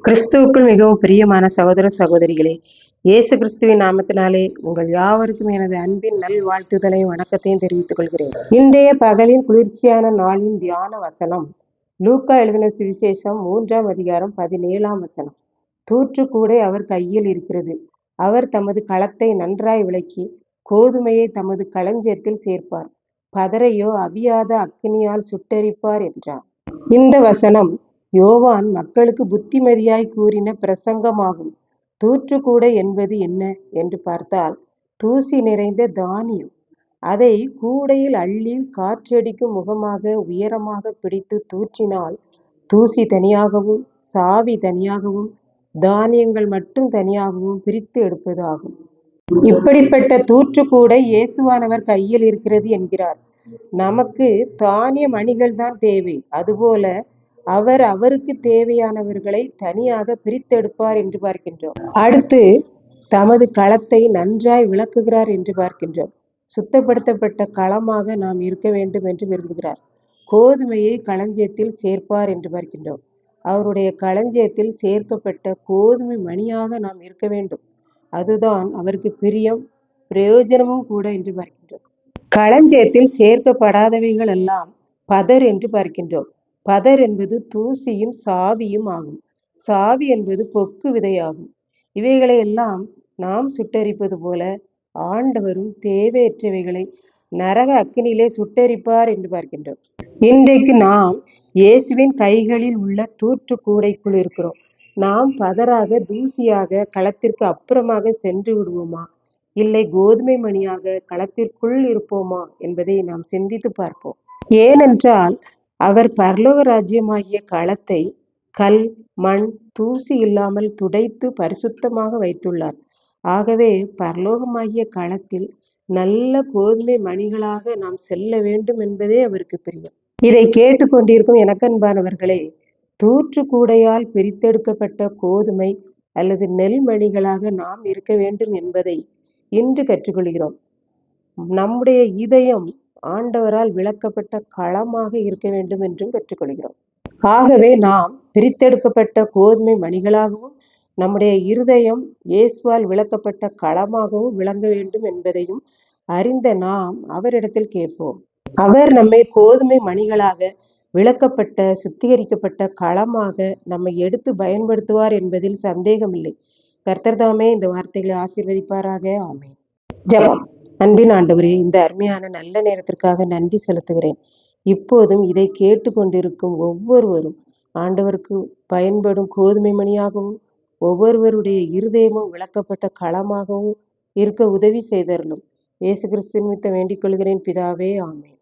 கிறிஸ்துவுக்குள் மிகவும் பிரியமான சகோதர சகோதரிகளே, இயேசு கிறிஸ்துவின் நாமத்தினாலே உங்கள் யாவருக்கும் எனது அன்பின் நல்வாழ்த்துதலையும் வணக்கத்தையும் தெரிவித்துக் கொள்கிறேன். இன்றைய பகலின் குளிர்ச்சியான நாளின் தியான வசனம் லூக்கா எழுதின சுவிசேஷம் 3ஆம் அதிகாரம் 17ஆம் வசனம். தூற்றுக்கூடை அவர் கையில் இருக்கிறது. அவர் தமது களத்தை நன்றாய் விளக்கி கோதுமையை தமது களஞ்சியத்தில் சேர்ப்பார், பதரையோ அவியாத அக்கினியால் சுட்டெரிப்பார் என்றார். இந்த வசனம் யோவான் மக்களுக்கு புத்திமதியாய் கூறின பிரசங்கமாகும். தூற்றுக்கூடை என்பது என்ன என்று பார்த்தால், தூசி நிறைந்த தானியம். அதை கூடையில் அள்ளி காற்றடிக்கும் முகமாக உயரமாக பிடித்து தூற்றினால் தூசி தனியாகவும் சாவி தனியாகவும் தானியங்கள் மட்டும் தனியாகவும் பிரித்து எடுப்பது ஆகும். இப்படிப்பட்ட தூற்றுக்கூடை இயேசுவானவர் கையில் இருக்கிறது என்கிறார். நமக்கு தானிய மணிகள் தான் தேவை. அதுபோல அவர் அவருக்கு தேவையானவர்களை தனியாக பிரித்தெடுப்பார் என்று பார்க்கின்றோம். அடுத்து தமது களத்தை நன்றாய் விளக்குகிறார் என்று பார்க்கின்றோம். சுத்தப்படுத்தப்பட்ட களமாக நாம் இருக்க வேண்டும் என்று விரும்புகிறார். கோதுமையை களஞ்சியத்தில் சேர்ப்பார் என்று பார்க்கின்றோம். அவருடைய களஞ்சியத்தில் சேர்க்கப்பட்ட கோதுமை மணியாக நாம் இருக்க வேண்டும். அதுதான் அவருக்கு பிரியம் பிரயோஜனமும் கூட என்று பார்க்கின்றோம். களஞ்சியத்தில் சேர்க்கப்படாதவைகள் எல்லாம் பதர் என்று பார்க்கின்றோம். பதர் என்பது தூசியும் சாவியும் ஆகும். சாவி என்பது பொக்கு விதையாகும். இவைகளை எல்லாம் நாம் சுட்டரிப்பது போல ஆண்டவரும் தேவையற்றவைகளை நரக அக்கினியிலே சுட்டரிப்பார் என்று பார்க்கின்றோம். இன்றைக்கு நாம் இயேசுவின் கைகளில் உள்ள தூற்றுக்கூடைக்குள் இருக்கிறோம். நாம் பதராக தூசியாக களத்திற்கு அப்புறமாக சென்று விடுவோமா, இல்லை கோதுமை மணியாக களத்திற்குள் இருப்போமா என்பதை நாம் சிந்தித்து பார்ப்போம். ஏனென்றால் அவர் பரலோக ராஜ்யமாகிய களத்தை கல் மண் தூசி இல்லாமல் துடைத்து பரிசுத்தமாக வைத்துள்ளார். ஆகவே பரலோகமாகிய களத்தில் நல்ல கோதுமை மணிகளாக நாம் செல்ல வேண்டும் என்பதே அவருக்கு பிரியம். இதை கேட்டுக்கொண்டிருக்கும் எனக்கன்பானவர்களே, தூற்றுக்கூடையால் பிரித்தெடுக்கப்பட்ட கோதுமை அல்லது நெல் மணிகளாக நாம் இருக்க வேண்டும் என்பதை இன்று கற்றுக்கொள்கிறோம். நம்முடைய இதயம் ஆண்டவரால் விளக்கப்பட்ட களமாக இருக்க வேண்டும் என்றும் கற்றுக்கொள்கிறோம். ஆகவே நாம் பிரித்தெடுக்கப்பட்ட கோதுமை மணிகளாகவும் நம்முடைய இருதயம் இயேசுவால் விளக்கப்பட்ட களமாகவும் விளங்க வேண்டும் என்பதையும் அறிந்த நாம் அவரிடத்தில் கேட்போம். அவர் நம்மை கோதுமை மணிகளாக விளக்கப்பட்ட சுத்திகரிக்கப்பட்ட களமாக நம்மை எடுத்து பயன்படுத்துவார் என்பதில் சந்தேகமில்லை. கர்த்தர் தாமே இந்த வார்த்தைகளை ஆசீர்வதிப்பாராக. ஆமென். ஜெபம். அன்பின் ஆண்டவரே, இந்த அருமையான நல்ல நேரத்திற்காக நன்றி செலுத்துகிறேன். இப்போதும் இதை கேட்டுக்கொண்டிருக்கும் ஒவ்வொருவரும் ஆண்டவருக்கு பயன்படும் கோதுமை மணியாகவும் ஒவ்வொருவருடைய இருதயமும் விளக்கப்பட்ட களமாகவும் இருக்க உதவி செய்தருளும். இயேசு கிறிஸ்துவின் நிமித்தம் வேண்டிக் கொள்கிறேன் பிதாவே. ஆமென்.